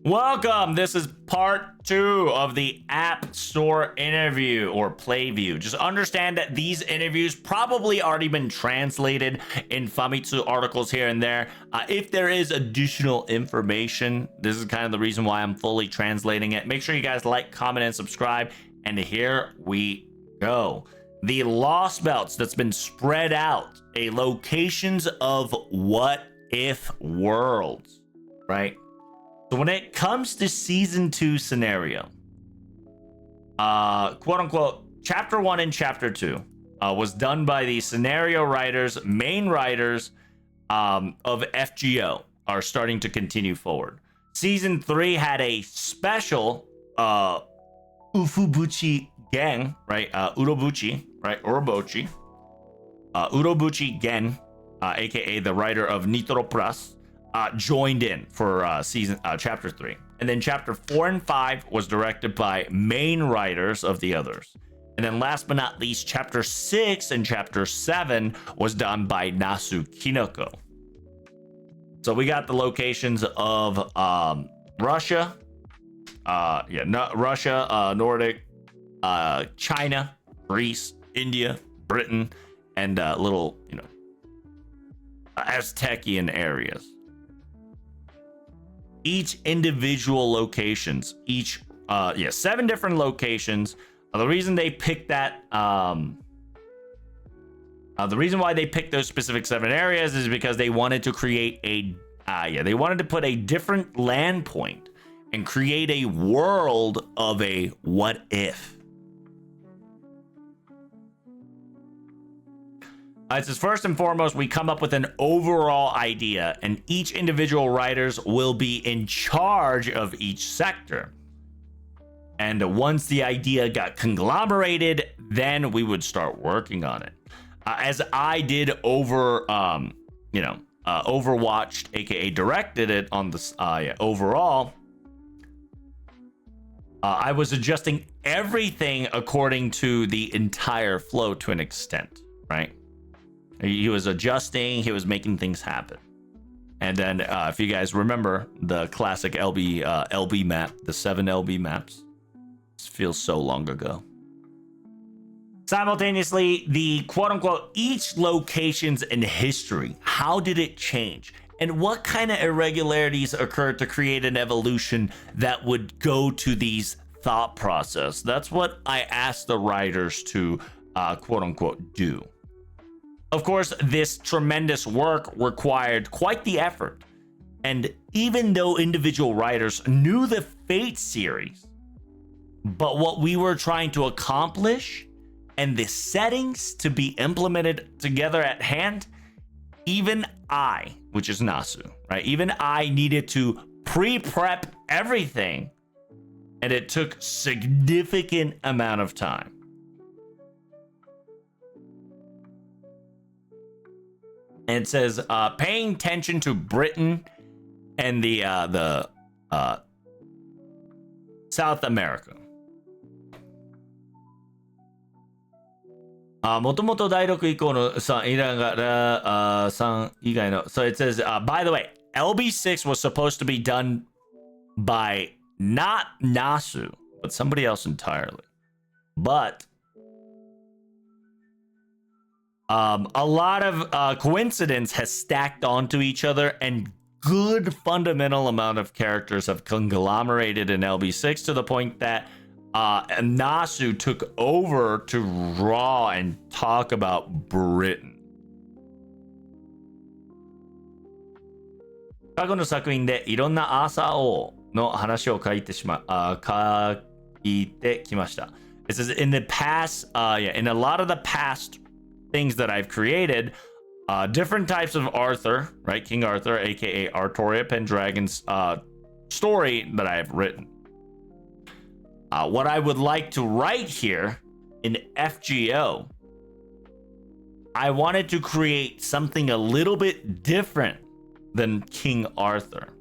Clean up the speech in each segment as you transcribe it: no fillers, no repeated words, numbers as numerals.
Welcome. This is part 2 of the App Store interview or play view. Just understand that these interviews probably already been translated in Famitsu articles here and there. If there is additional information, this is kind of the reason why I'm fully translating it. Make sure you guys like, comment, and subscribe. And here we go. The Lostbelts that's been spread out, a locations of what if worlds, right? So when it comes to season 2 scenario, quote unquote, chapter 1 and chapter 2 was done by the scenario writers, main writers of FGO are starting to continue forward. Season 3 had a special Ufubuchi Gen, right? Urobuchi, right? Urobuchi. Urobuchi Gen, aka the writer of Nitro Plus, joined in for chapter 3. And then chapter 4 and 5 was directed by main writers of the others. And then last but not least, chapter 6 and chapter 7 was done by Nasu Kinoko. So we got the locations of Russia, Russia, Nordic, China, Greece, India, Britain, and little, Aztecian areas. Each individual locations, 7 different locations. The reason they picked that, the reason why they picked those specific 7 areas is because they wanted to create they wanted to put a different land point and create a world of a what if. It says, first and foremost, we come up with an overall idea, and each individual writers will be in charge of each sector. And once the idea got conglomerated, then we would start working on it. As I did overwatched, aka directed it on the overall, I was adjusting everything according to the entire flow to an extent, right? He was adjusting, he was making things happen. And then if you guys remember the classic LB map, the 7 LB maps, this feels so long ago. Simultaneously, the quote-unquote each locations in history, how did it change? And what kind of irregularities occurred to create an evolution that would go to these thought process? That's what I asked the writers to quote-unquote do. Of course, this tremendous work required quite the effort. And even though individual writers knew the Fate series, but what we were trying to accomplish and the settings to be implemented together at hand, even I, which is Nasu, right? Even I needed to pre-prep everything, and it took significant amount of time. And it says, paying attention to Britain and the South America. もともと第6以降の3以外の So it says, by the way, LB6 was supposed to be done by not Nasu, but somebody else entirely. But a lot of coincidence has stacked onto each other, and good fundamental amount of characters have conglomerated in LB6 to the point that Nasu took over to draw and talk about Britain. 過去の作品でいろんなアーサー王の話を書いてきました。It says in the past, in a lot of the past things that I've created, different types of Arthur, right? King Arthur, aka Artoria Pendragon's story that I have written. What I would like to write here in FGO, I wanted to create something a little bit different than King Arthur.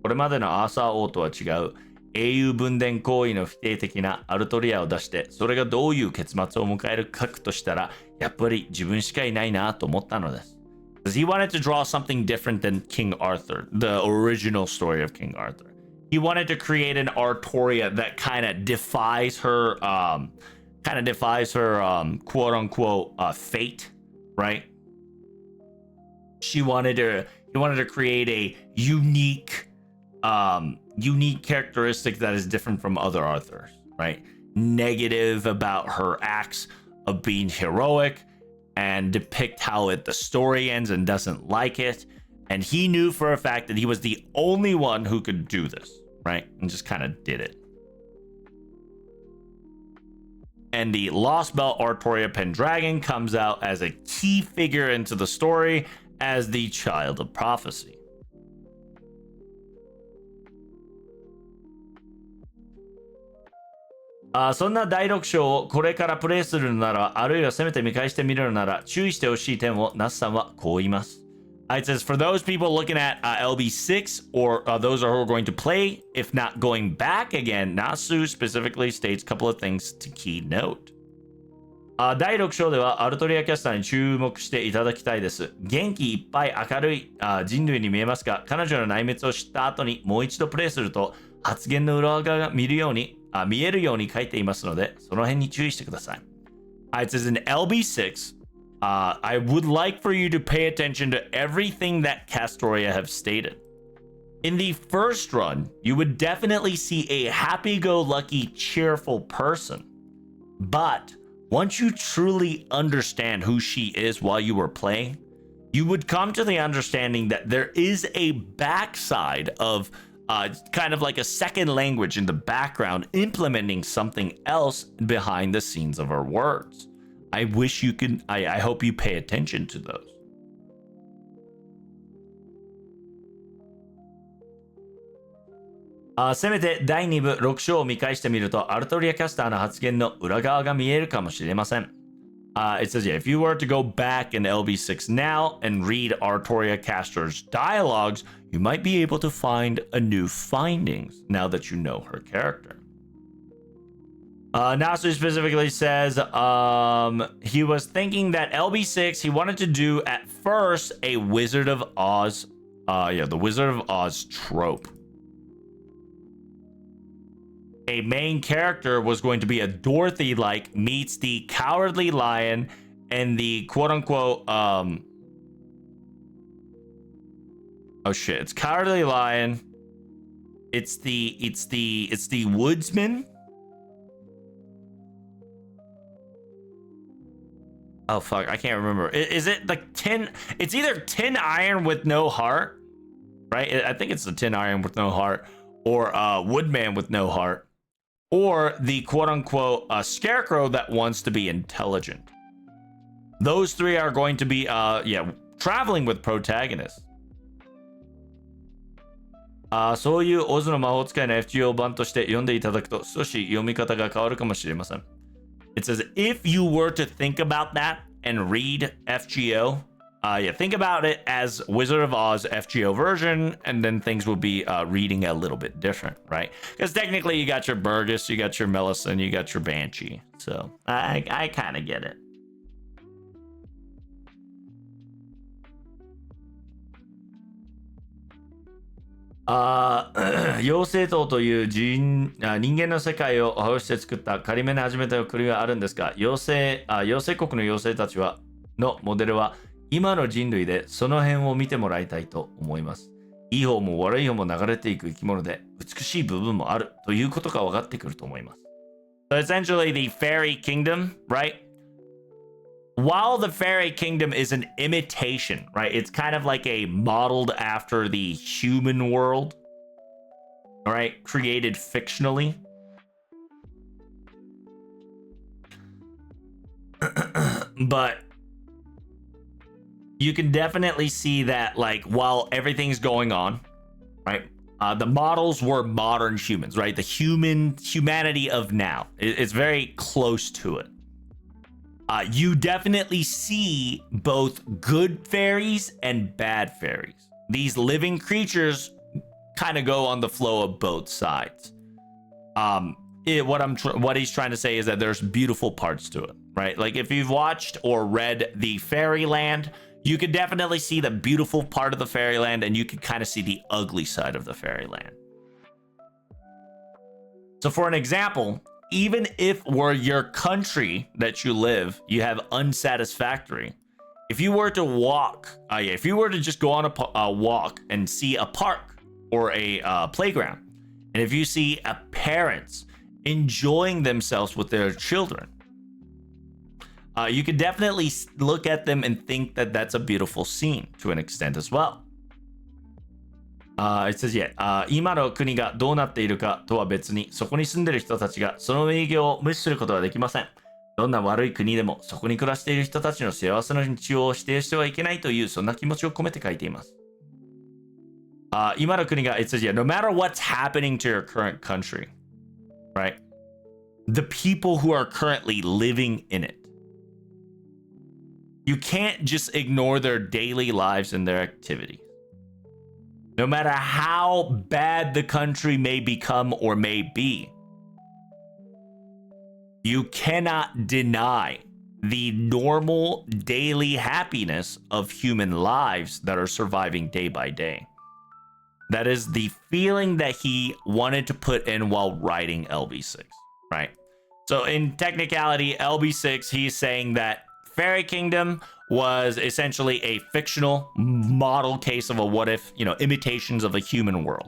これまでのアーサー王とは違う英雄分伝行為の否定的なアルトリアを出して、それがどういう結末を迎えるかとしたら、やっぱり自分しかいないなと思ったのです。Because he wanted to draw something different than King Arthur, the original story of King Arthur. he wanted to create an Artoria that kind of defies her quote unquote fate, right? He wanted to create a unique characteristic that is different from other Arthurs, right? Negative about her acts of being heroic, and depict how the story ends and doesn't like it. And he knew for a fact that he was the only one who could do this, right? And just kind of did it. And the Lost Belt Artoria Pendragon comes out as a key figure into the story as the child of prophecy. そんな第6章をこれからプレイするのなら、あるいはせめて見返してみるのなら、注意してほしい点をナスさんはこう言います。It says, for those people looking at LB6 or those who are going to play, if not going back again, Nasu specifically states a couple of things to key note. 第6章ではアルトリアキャスターに注目していただきたいです。元気いっぱい明るい人類に見えますが、彼女の内面を知った後にもう一度プレイすると、発言の裏側が見えるように書いていますので、その辺に注意してください。It says in LB6, I would like for you to pay attention to everything that Castoria have stated. In the first run, you would definitely see a happy-go-lucky, cheerful person. But once you truly understand who she is while you were playing, you would come to the understanding that there is a backside of kind of like a second language in the background implementing something else behind the scenes of her words. I hope you pay attention to those. せめて第2部6章を見返してみると、アルトリアキャスターの発言の裏側が見えるかもしれません。It says, yeah, if you were to go back in LB6 now and read Artoria Caster's dialogues, you might be able to find a new findings now that you know her character. Nasu specifically says he was thinking that LB6 he wanted to do at first a Wizard of Oz, the Wizard of Oz trope. A main character was going to be a Dorothy-like meets the Cowardly Lion and the quote-unquote it's Cowardly Lion. It's the Woodsman. Oh fuck, I can't remember. Is it like tin? It's either tin iron with no heart, right? I think it's the tin iron with no heart, or Woodman with no heart, or the quote-unquote scarecrow that wants to be intelligent. Those three are going to be traveling with protagonists. そういうオズの魔法使いの FGO 版として読んでいただくと少し読み方が変わるかもしれません。It says if you were to think about that and read FGO, think about it as Wizard of Oz FGO version, and then things will be reading a little bit different, right? Because technically you got your Burgess, you got your Millicent, you got your Banshee. So I kind of get it. 妖精島という人間の世界を保して作った仮面で始めた国があるんですが、妖精国の妖精たちのモデルは今の人類でその辺を見てもらいたいと思います。いい方も悪い方も流れていく生き物で美しい部分もあるということが分かってくると思います。So essentially the fairy kingdom, right? While the fairy kingdom is an imitation, right? It's kind of like a modeled after the human world, all right? Created fictionally. But you can definitely see that, like, while everything's going on, right? The models were modern humans, right? The humanity of now. It's very close to it. You definitely see both good fairies and bad fairies. These living creatures kind of go on the flow of both sides. What he's trying to say is that there's beautiful parts to it, right? Like if you've watched or read the Fairyland, you could definitely see the beautiful part of the Fairyland, and you could kind of see the ugly side of the Fairyland. So for an example, even if were your country that you live, you have unsatisfactory. If you were to walk, if you were to just go on a walk and see a park or a playground, and if you see parents enjoying themselves with their children, you could definitely look at them and think that that's a beautiful scene to an extent as well. It says, yeah, 今の国がどうなっているかとは別に、そこに住んでいる人たちがその名業を無視することはできません。どんな悪い国でも、そこに暮らしている人たちの幸せな日常を否定してはいけないという、そんな気持ちを込めて書いています。今の国が、it says, yeah, no matter what's happening to your current country, right? The people who are currently living in it, you can't just ignore their daily lives and their activities. No matter how bad the country may become or may be, you cannot deny the normal daily happiness of human lives that are surviving day by day. That is the feeling that he wanted to put in while writing LB6, right? So in technicality, LB6, he's saying that Fairy Kingdom was essentially a fictional model case of a what if, imitations of a human world.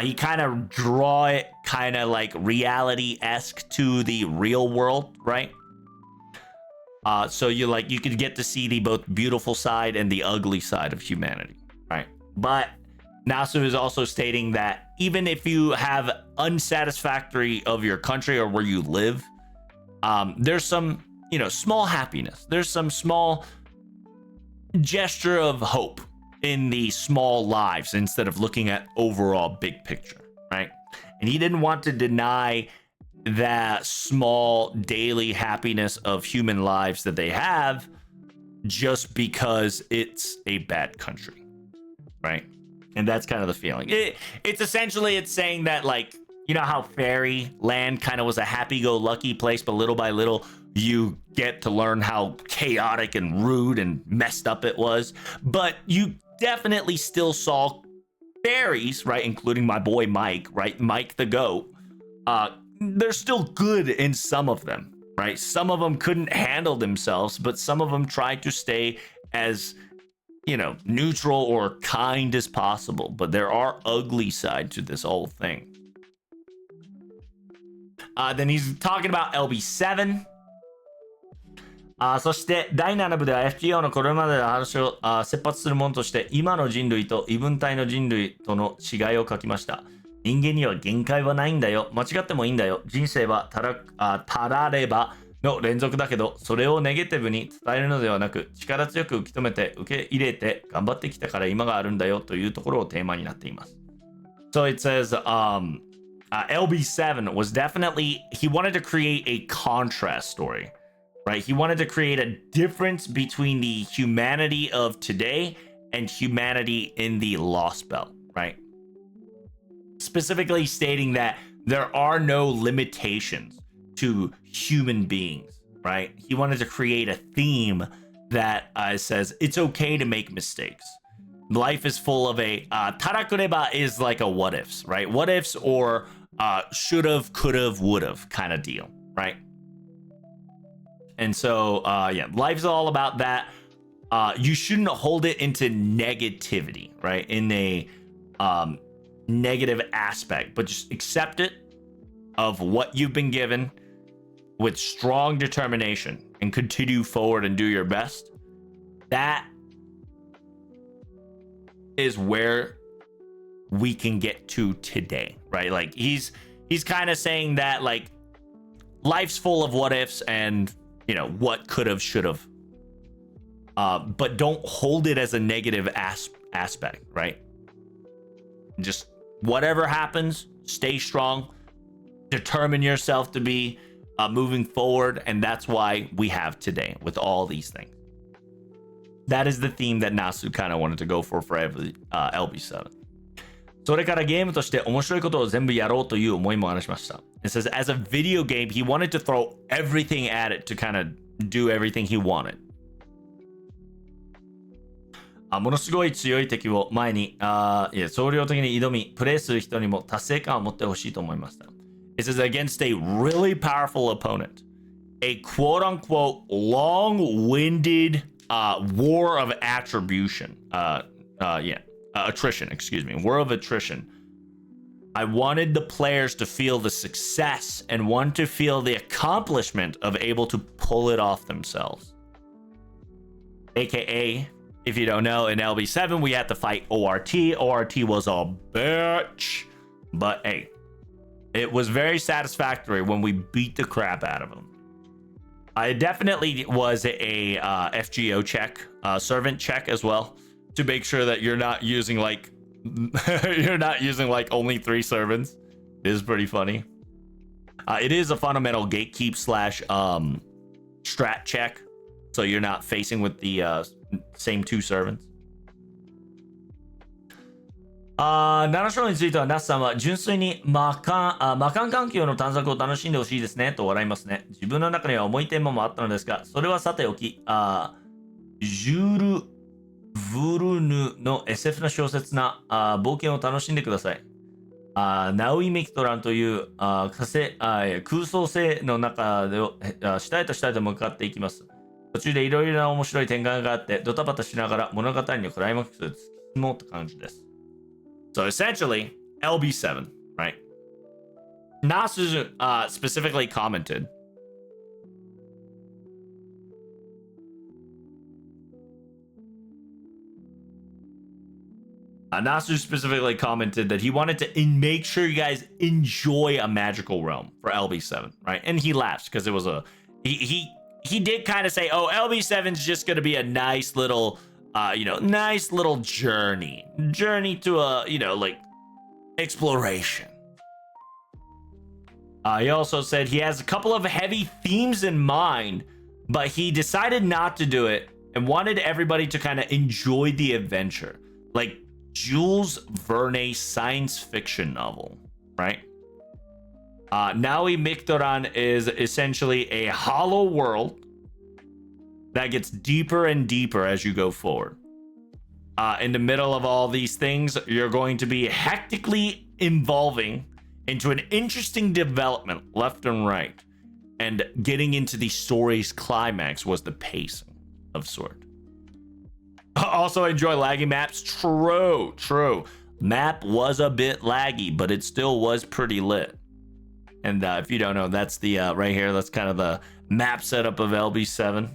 He kind of draw it kind of like reality-esque to the real world, right? So you could get to see the both beautiful side and the ugly side of humanity, right? But Nasu is also stating that even if you have unsatisfactory of your country or where you live, there's some, small happiness. There's some small gesture of hope in the small lives instead of looking at overall big picture, right? And he didn't want to deny that small daily happiness of human lives that they have just because it's a bad country, right? And that's kind of the feeling. It's essentially, it's saying that, like, how Fairyland kind of was a happy-go-lucky place, but little by little, you get to learn how chaotic and rude and messed up it was. But you definitely still saw fairies, right? Including my boy Mike, right? Mike the goat. They're still good in some of them, right? Some of them couldn't handle themselves, but some of them tried to stay as, neutral or kind as possible. But there are ugly sides to this whole thing. Then he's talking about LB7. そして第7部では FGO のこれまでの話を切羽するものとして今の人類と異文体の人類との違いを書きました。人間には限界はないんだよ。間違ってもいいんだよ。人生はたらればの連続だけど、それをネガティブに伝えるのではなく、力強く受け止めて受け入れて頑張ってきたから今があるんだよというところをテーマになっています。So it says, LB7 was definitely, he wanted to create a contrast story, right? He wanted to create a difference between the humanity of today and humanity in the Lostbelt, right? Specifically stating that there are no limitations to human beings, right? He wanted to create a theme that says it's okay to make mistakes. Life is full of tarakureba is like a what ifs, right? What ifs or should've, could've, would've kind of deal, right? And so, life's all about that. You shouldn't hold it into negativity, right? In a negative aspect, but just accept it of what you've been given with strong determination and continue forward and do your best. That is where we can get to today, right? Like he's kind of saying that like life's full of what ifs and what could have, should have, but don't hold it as a negative aspect, right? Just whatever happens, stay strong, determine yourself to be moving forward, and that's why we have today with all these things. That is the theme that Nasu kind of wanted to go for LB7. それからゲームとして面白いことを全部やろうという思いも話しました。It says, as a video game, he wanted to throw everything at it to kind of do everything he wanted. ものすごい強い敵を前に総量的に挑み、プレイする人にも達成感を持ってほしいと思いました。It says against a really powerful opponent, a quote-unquote long-winded war of attribution. Attrition, excuse me. War of attrition. I wanted the players to feel the success and want to feel the accomplishment of able to pull it off themselves. AKA, if you don't know, in LB7, we had to fight ORT. ORT was a bitch. But hey, it was very satisfactory when we beat the crap out of him. It definitely was a FGO check, servant check as well, to make sure that you're not using like only 3 servants. It is pretty funny. It is a fundamental gatekeep slash strat check, so you're not facing with the same 2 servants. 7章についてはナスさんは純粋に魔漢環境の探索を楽しんでほしいですねと笑いますね。自分の中には重いテーマもあったのですが、それはさておき、ジュール・ヴルヌの SF の小説な冒険を楽しんでください。ナウイ・メキトランという空想星の中で下へと下へと向かっていきます。途中でいろいろな面白い展開があってドタバタしながら物語のクライマックスを突き進もうって感じです。So essentially, LB7, right? Nasu specifically commented. Nasu specifically commented that he wanted to make sure you guys enjoy a magical realm for LB7, right? And he laughs because it was he did kind of say, oh, LB7 is just going to be a nice little nice little journey to a, like exploration. He also said he has a couple of heavy themes in mind, but he decided not to do it and wanted everybody to kind of enjoy the adventure, like Jules Verne's science fiction novel, right? Naui Mictoran is essentially a hollow world that gets deeper and deeper as you go forward. In the middle of all these things, you're going to be hectically evolving into an interesting development left and right. And getting into the story's climax was the pacing of sort. Also enjoy laggy maps. True. Map was a bit laggy, but it still was pretty lit. And if you don't know, that's the right here. That's kind of the map setup of LB7.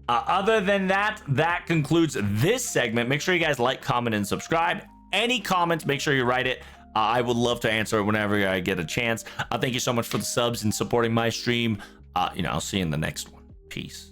Other than that, that concludes this segment. Make sure you guys like, comment, and subscribe. Any comments, make sure you write it. I would love to answer it whenever I get a chance. Thank you so much for the subs and supporting my stream. I'll see you in the next one. Peace.